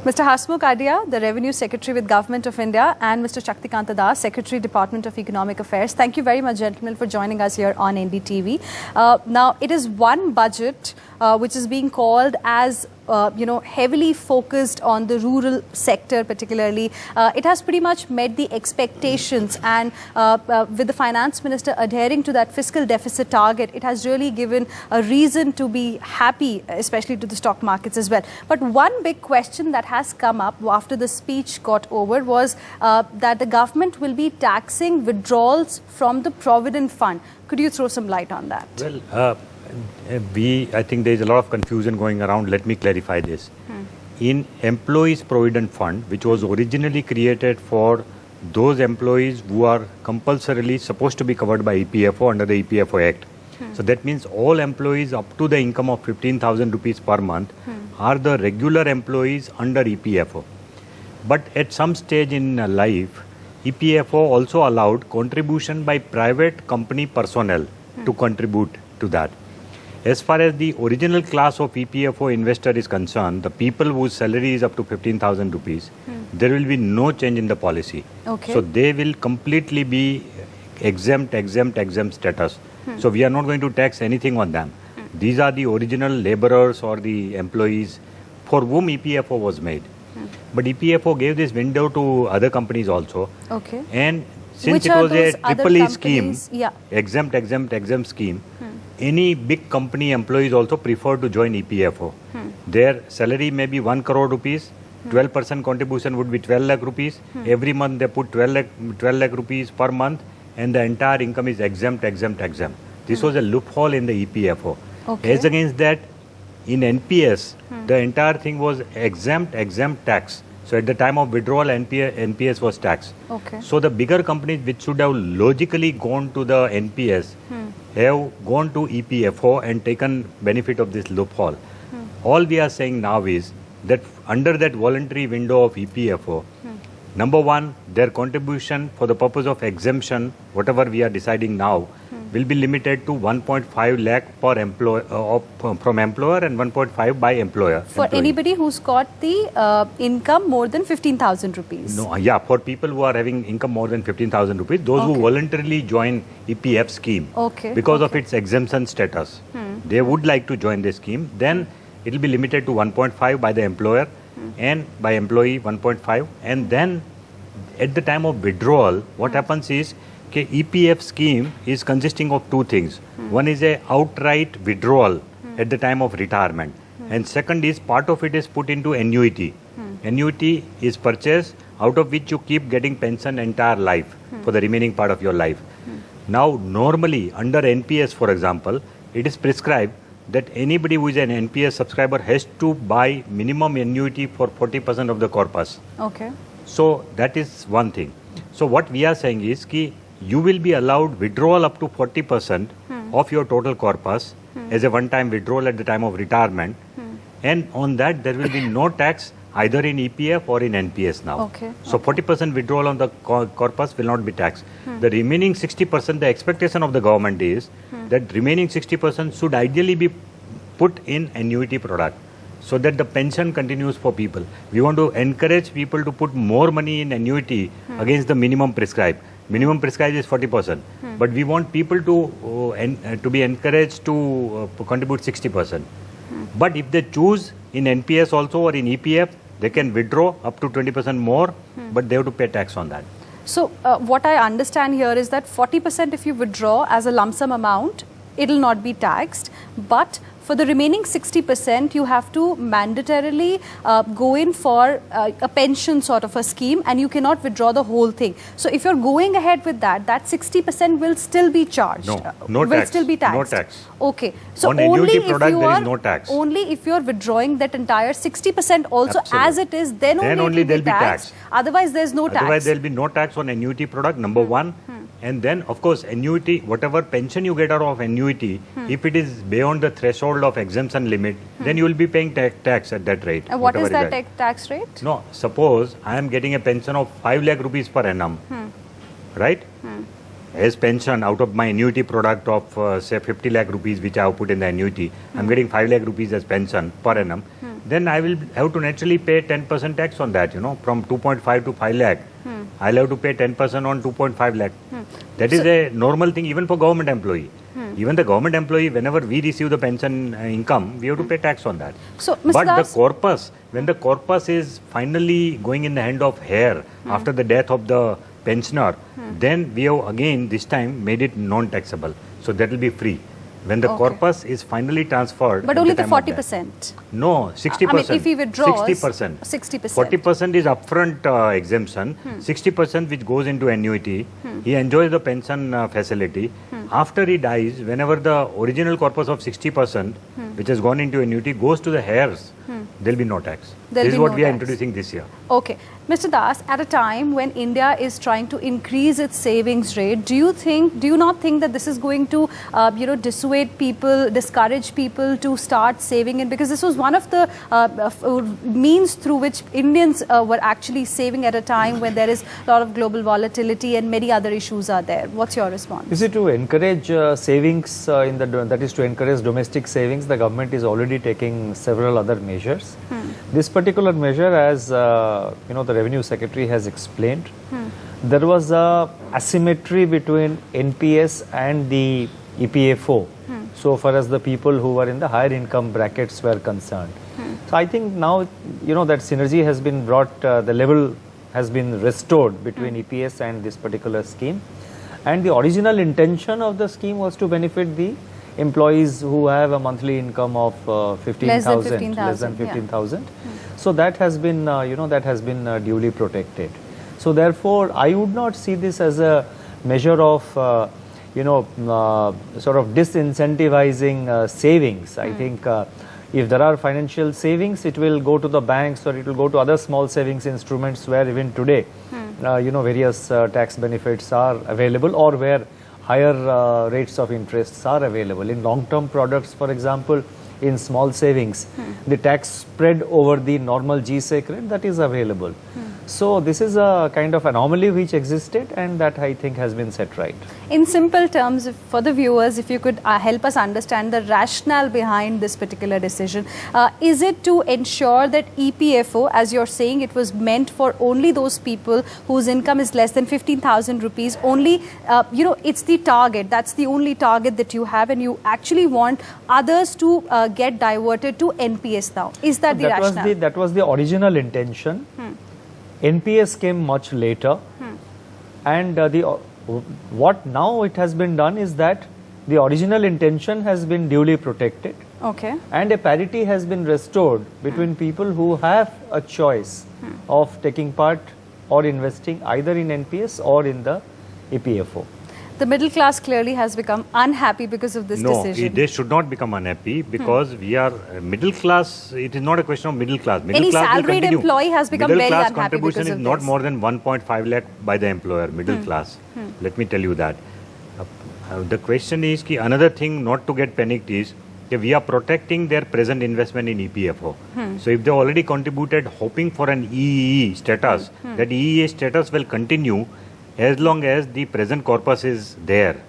Mr. Hasmukh Adhia, the Revenue Secretary with Government of India, and Mr. Shaktikanta, Secretary, Department of Economic Affairs. Thank you very much, gentlemen, for joining us here on NDTV. Now, it is one budget which is being called as heavily focused on the rural sector particularly. It has pretty much met the expectations, and with the Finance Minister adhering to that fiscal deficit target, it has really given a reason to be happy, especially to the stock markets as well. But one big question that has come up after the speech got over was that the government will be taxing withdrawals from the Provident Fund. Could you throw some light on that? Well, I think there is a lot of confusion going around. Let me clarify this. In Employees Provident Fund, which was originally created for those employees who are compulsorily supposed to be covered by EPFO under the EPFO Act. So that means all employees up to the income of 15,000 rupees per month are the regular employees under EPFO. But at some stage in life, EPFO also allowed contribution by private company personnel to contribute to that. As far as the original class of EPFO investor is concerned, the people whose salary is up to 15,000 rupees, there will be no change in the policy. Okay. So they will completely be exempt status. So we are not going to tax anything on them. These are the original laborers or the employees for whom EPFO was made. But EPFO gave this window to other companies also. Okay. And since Which it are was a those other triple E scheme, companies? exempt scheme, any big company employees also prefer to join EPFO. Their salary may be 1 crore rupees, 12% contribution would be 12 lakh rupees. Every month they put 12 lakh rupees per month, and the entire income is exempt. This was a loophole in the EPFO. Okay. As against that, in NPS, the entire thing was exempt tax. So at the time of withdrawal, NPS was taxed. Okay. So the bigger companies which should have logically gone to the NPS have gone to EPFO and taken benefit of this loophole. All we are saying now is that under that voluntary window of EPFO, number one, their contribution for the purpose of exemption, whatever we are deciding now, will be limited to 1.5 lakh per employer from employer and 1.5 by employer. For anybody who's got the income more than 15,000 rupees. No, yeah, for people who are having income more than 15,000 rupees, those who voluntarily join EPF scheme because of its exemption status, they would like to join the scheme, then it will be limited to 1.5 by the employer and by employee 1.5. And then at the time of withdrawal, what happens is EPF scheme is consisting of two things. One is a outright withdrawal at the time of retirement, and second is part of it is put into annuity. Annuity is purchased out of which you keep getting pension entire life for the remaining part of your life. Now normally under NPS, for example, it is prescribed that anybody who is an NPS subscriber has to buy minimum annuity for 40% of the corpus. Okay. So that is one thing. So what we are saying is you will be allowed withdrawal up to 40% of your total corpus as a one-time withdrawal at the time of retirement. And on that, there will be no tax either in EPF or in NPS now. Okay. So 40% withdrawal on the corpus will not be taxed. The remaining 60%, the expectation of the government is that remaining 60% should ideally be put in annuity product so that the pension continues for people. We want to encourage people to put more money in annuity against the minimum prescribed. Minimum prescribed is 40%, but we want people to be encouraged to contribute 60%. But if they choose in NPS also or in EPF, they can withdraw up to 20% more, but they have to pay tax on that. So what I understand here is that 40% if you withdraw as a lump sum amount, it will not be taxed, but for the remaining 60%, you have to mandatorily go in for a pension sort of a scheme, and you cannot withdraw the whole thing. So if you're going ahead with that 60% will still be charged. No will tax. Still be taxed. No tax. Okay. So on only annuity if product, you there are is no tax. Only if you're withdrawing that entire 60% also as it is, then only it will be taxed. Otherwise, there's no tax. Otherwise, there will be no tax on annuity product. Number one. And then, of course, annuity, whatever pension you get out of annuity, if it is beyond the threshold of exemption limit, then you will be paying tax at that rate. And what is that tax rate? No, suppose I am getting a pension of 5 lakh rupees per annum, right? As pension out of my annuity product of say 50 lakh rupees which I have put in the annuity, I am getting 5 lakh rupees as pension per annum. then I will have to naturally pay 10% tax on that, from 2.5 to 5 lakh. I'll have to pay 10% on 2.5 lakh. That is a normal thing even for government employee. Even the government employee, whenever we receive the pension income, we have to pay tax on that. So, but the corpus, when the corpus is finally going in the hand of heir after the death of the pensioner, then we have again this time made it non-taxable. So that will be free. When the corpus is finally transferred. But only the 40%? No, 60%. I mean, if he withdraws, 60%. 60%. 40% is upfront exemption. 60% which goes into annuity. He enjoys the pension facility. After he dies, whenever the original corpus of 60%, which has gone into annuity, goes to the heirs, there will be no tax. This is what we are introducing this year. Okay. Mr. Das, at a time when India is trying to increase its savings rate, do you not think that this is going to, dissuade people, discourage people to start saving it? Because this was one of the means through which Indians were actually saving at a time when there is a lot of global volatility and many other issues are there. What's your response? Is it to encourage savings, that is to encourage domestic savings? The government is already taking several other measures. This particular measure, as the Revenue Secretary has explained, there was a asymmetry between NPS and the EPFO, so far as the people who were in the higher income brackets were concerned. So I think now, that synergy has been brought, the level has been restored between EPS and this particular scheme. And the original intention of the scheme was to benefit the employees who have a monthly income of 15,000, less than 15,000. So that has been, duly protected. So therefore, I would not see this as a measure of, sort of disincentivizing savings. I think if there are financial savings, it will go to the banks or it will go to other small savings instruments where even today, various tax benefits are available or where higher rates of interests are available. In long-term products, for example, in small savings, the tax spread over the normal GSEC rate, that is available. So this is a kind of anomaly which existed, and that I think has been set right. In simple terms, for the viewers, if you could help us understand the rationale behind this particular decision. Is it to ensure that EPFO, as you're saying, it was meant for only those people whose income is less than 15,000 rupees, only, it's the target, that's the only target that you have, and you actually want others to get diverted to NPS now. Is that the rationale? That was the original intention. NPS came much later, and what now it has been done is that the original intention has been duly protected, and a parity has been restored between people who have a choice of taking part or investing either in NPS or in the EPFO. The middle class clearly has become unhappy because of this decision. No, they should not become unhappy because we are middle class. It is not a question of middle class. Any salaried employee has become very unhappy because of this. Middle class contribution is not more than 1.5 lakh by the employer, middle class. Let me tell you that. The question is, another thing not to get panicked is, we are protecting their present investment in EPFO. So if they already contributed hoping for an EEE status, that EEA status will continue as long as the present corpus is there.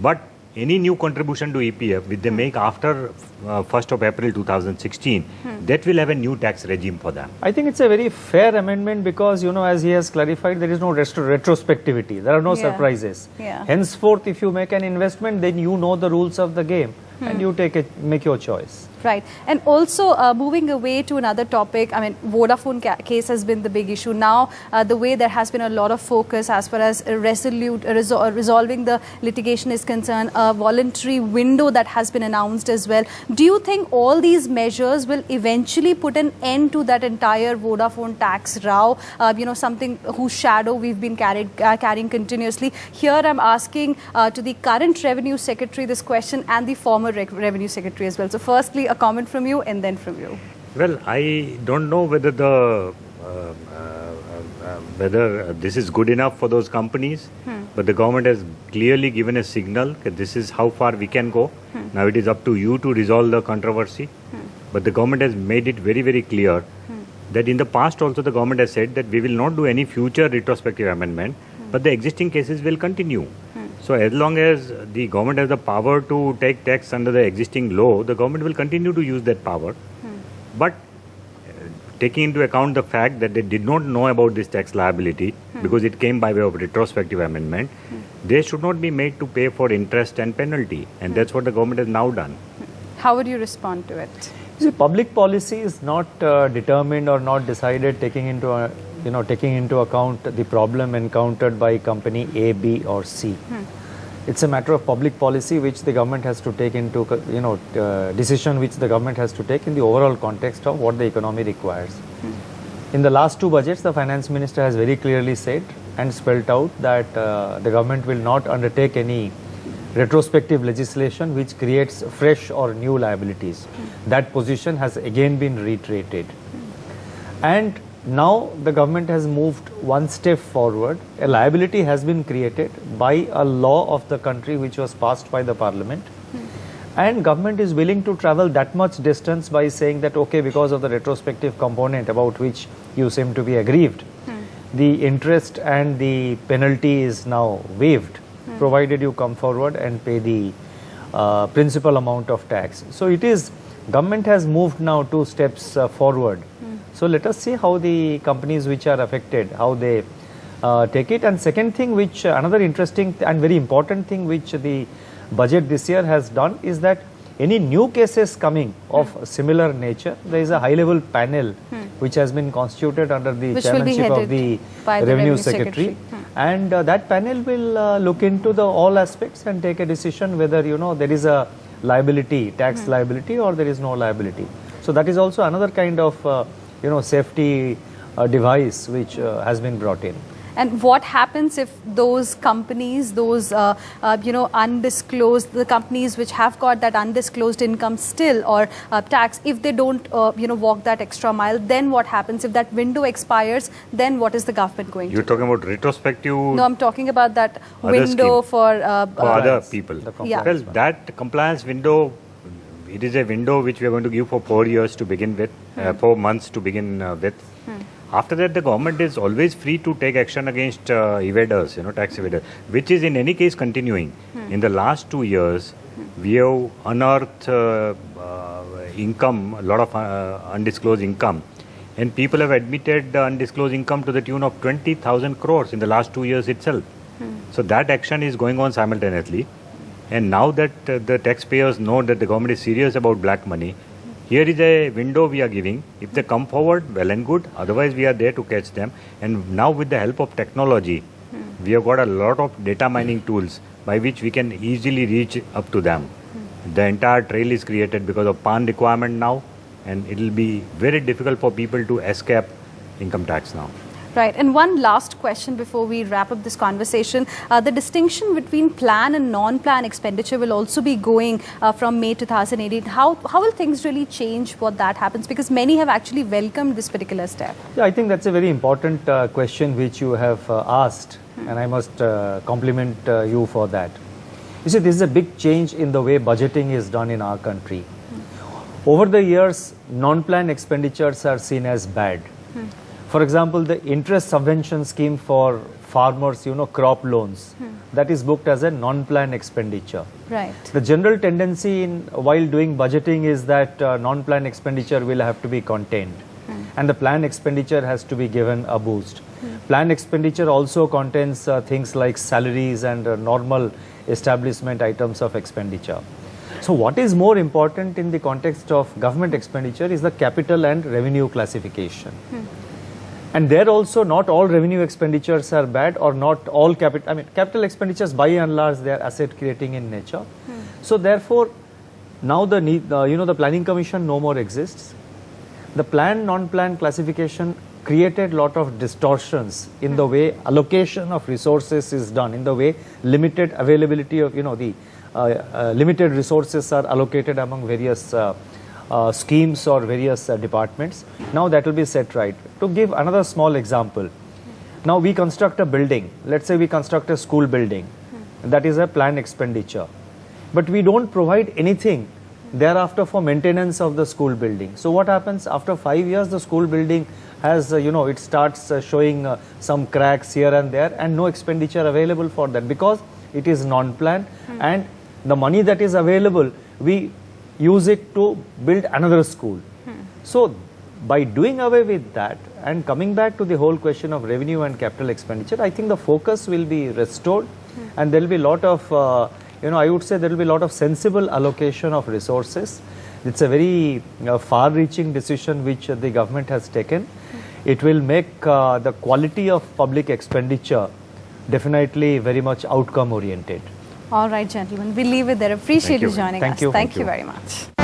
But any new contribution to EPF which they make after 1st of April 2016, that will have a new tax regime for them. I think it's a very fair amendment because, as he has clarified, there is no retrospectivity. There are no surprises. Henceforth, if you make an investment, then you know the rules of the game and you make your choice. Right. And also moving away to another topic, I mean, Vodafone case has been the big issue. Now, the way there has been a lot of focus as far as resolving the litigation is concerned, a voluntary window that has been announced as well. Do you think all these measures will eventually put an end to that entire Vodafone tax row, something whose shadow we've been carrying continuously? Here I'm asking to the current Revenue Secretary this question and the former Revenue Secretary as well. So firstly, a comment from you and then from you. Well, I don't know whether whether this is good enough for those companies, but the government has clearly given a signal that this is how far we can go. Now it is up to you to resolve the controversy. But the government has made it very, very clear that in the past also the government has said that we will not do any future retrospective amendment, but the existing cases will continue. So as long as the government has the power to take tax under the existing law, the government will continue to use that power. But taking into account the fact that they did not know about this tax liability because it came by way of retrospective amendment, they should not be made to pay for interest and penalty. And that's what the government has now done. How would you respond to it? See, public policy is not determined or not decided taking into account the problem encountered by company A, B or C. It's a matter of public policy which the government has to take into, decision which the government has to take in the overall context of what the economy requires. In the last two budgets, the finance minister has very clearly said and spelled out that the government will not undertake any retrospective legislation which creates fresh or new liabilities. That position has again been reiterated. And now the government has moved one step forward. A liability has been created by a law of the country which was passed by the parliament. And government is willing to travel that much distance by saying that, okay, because of the retrospective component about which you seem to be aggrieved, the interest and the penalty is now waived, provided you come forward and pay the principal amount of tax. So it is, government has moved now 2 steps forward. So let us see how the companies which are affected, how they take it. And second thing which, another interesting and very important thing which the budget this year has done is that any new cases coming of similar nature, there is a high level panel which has been constituted under the chairmanship of the Revenue Secretary. And that panel will look into all aspects and take a decision whether there is a liability, tax liability, or there is no liability. So that is also another kind of safety device which has been brought in. And what happens if those companies, those undisclosed, the companies which have got that undisclosed income still or tax, if they don't walk that extra mile, then what happens? If that window expires, then what is the government going to do? You're talking about retrospective? No, I'm talking about that window for other people. Yeah. Well, that compliance window, it is a window which we are going to give for 4 years to begin with, 4 months to begin with. After that, the government is always free to take action against evaders, tax evaders, which is in any case continuing. In the last 2 years, we have unearthed income, a lot of undisclosed income. And people have admitted undisclosed income to the tune of 20,000 crores in the last 2 years itself. So that action is going on simultaneously. And now that the taxpayers know that the government is serious about black money, here is a window we are giving. If they come forward, well and good. Otherwise, we are there to catch them. And now with the help of technology, we have got a lot of data mining tools by which we can easily reach up to them. The entire trail is created because of PAN requirement now. And it will be very difficult for people to escape income tax now. Right. And one last question before we wrap up this conversation. The distinction between plan and non-plan expenditure will also be going from May 2018. How will things really change what that happens? Because many have actually welcomed this particular step. Yeah, I think that's a very important question which you have asked. And I must compliment you for that. You see, this is a big change in the way budgeting is done in our country. Over the years, non-plan expenditures are seen as bad. For example, the interest subvention scheme for farmers, crop loans, that is booked as a non-plan expenditure. Right. The general tendency while doing budgeting is that non-plan expenditure will have to be contained and the plan expenditure has to be given a boost. Plan expenditure also contains things like salaries and normal establishment items of expenditure. So what is more important in the context of government expenditure is the capital and revenue classification. And there also not all revenue expenditures are bad or not all capital expenditures by and large they are asset creating in nature. So therefore now the the planning commission no more exists. The plan non-plan classification created lot of distortions in the way allocation of resources is done, in the way limited availability of the limited resources are allocated among various schemes or various departments. Now that will be set right. To give another small example, now we construct a building. Let's say we construct a school building. That is a planned expenditure. But we don't provide anything thereafter for maintenance of the school building. So what happens after 5 years, the school building has, it starts showing some cracks here and there and no expenditure available for that because it is non-planned and the money that is available, we use it to build another school. So by doing away with that and coming back to the whole question of revenue and capital expenditure, I think the focus will be restored and there will be a lot of, I would say there will be a lot of sensible allocation of resources. It's a very far-reaching decision which the government has taken. It will make the quality of public expenditure definitely very much outcome oriented. All right, gentlemen, we'll leave it there. Appreciate you joining us. Thank you. Thank you very much.